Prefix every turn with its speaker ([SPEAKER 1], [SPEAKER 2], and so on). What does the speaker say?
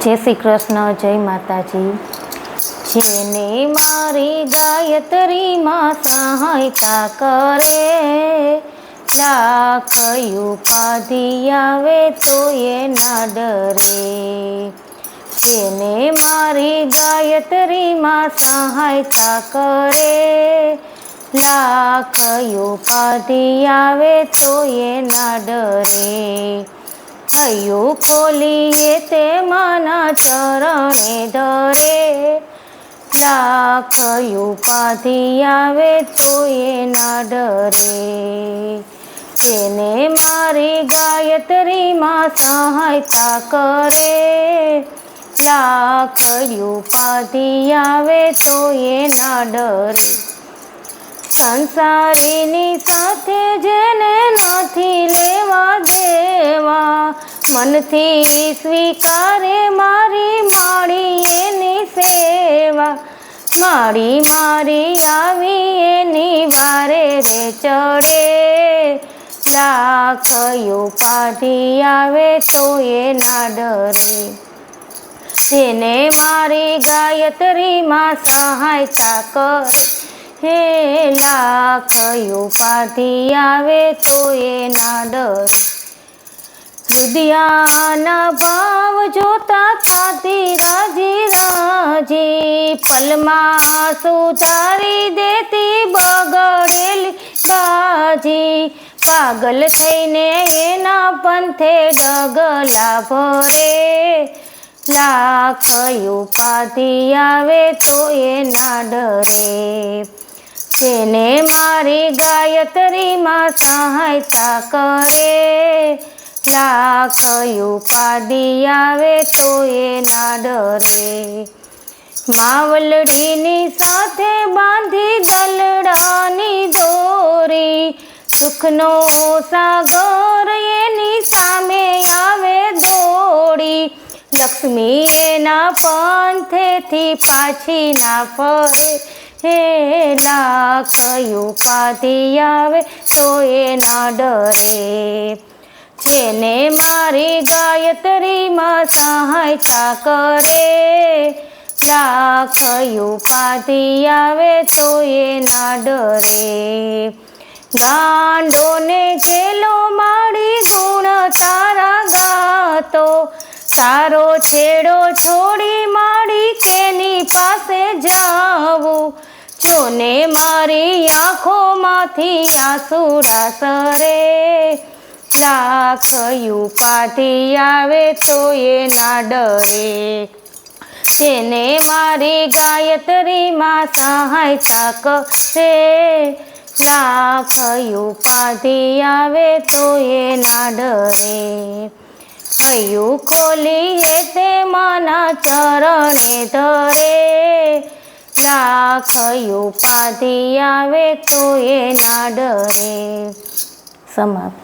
[SPEAKER 1] जय श्री कृष्ण। जय माताजी। जेने मारी गायत्री मां सहायता करे, लाख उपाधि आवे तो ये ना डरे। जेने मारी गायत्री मां सहायता करे, लाख उपाधि आवे तो ये ना डरे। हयो खोलिए ते माना चरणे धरे, लाख उपाधि आवे तो ये ना डरे। जेने मारी गायत्री मां सहायता करे, लाख उपाधि आवे तो ये ना डरे। संसारीनी साथे जेने नथी लेवा देवा, मनथी स्वीकारे मारी माड़ी एनी सेवा। माड़ी मारी आवी एनी वारे रे चढ़े, लाख उपाधि आवे तो ये ना डरे। जेने मारी गायत्री मां सहायता करे, हे लाख उपाधि आवे तो ये ना डरे। हृदयाना भाव जोता थाती राजी राजी, पलमा सुधारी देती बगड़ेली काजी। पागल थईने एना पंथे डगला भरे, लाख उपाधि आवे तो ये ना डरे। जेने मारी गायत्री मां सहायता करे, लाख उपाधि आवे तो ये ना डरे। मावलडीनी साथे बांधी दलडानी दोरी, सुखनो सागर एनी सामे आवे दौड़ी। लक्ष्मी एना पंथेथी पाछी ना फरे, हे लाख उपाधि आवे तो ये ना डरे। जेने मारी गायत्री मां सहायता करे, लाख उपाधि आवे तो ये ना डरे। गांडो ने केलो माड़ी गुण तारा गातो, तारो छेड़ो छोड़ी माड़ी केनी पासे जावू। जोने मारी आँखों माथी आंसुड़ा सरे, लाख उपाधि आवे तो ये ना डरे। जेने मारी गायत्री मां सहायता करे, लाख उपाधि आवे तो ये ना डरे। हयो खोलिए ते माना चरणे धरे, लाख उपाधि आवे तो ये ना डरे। समाप्त।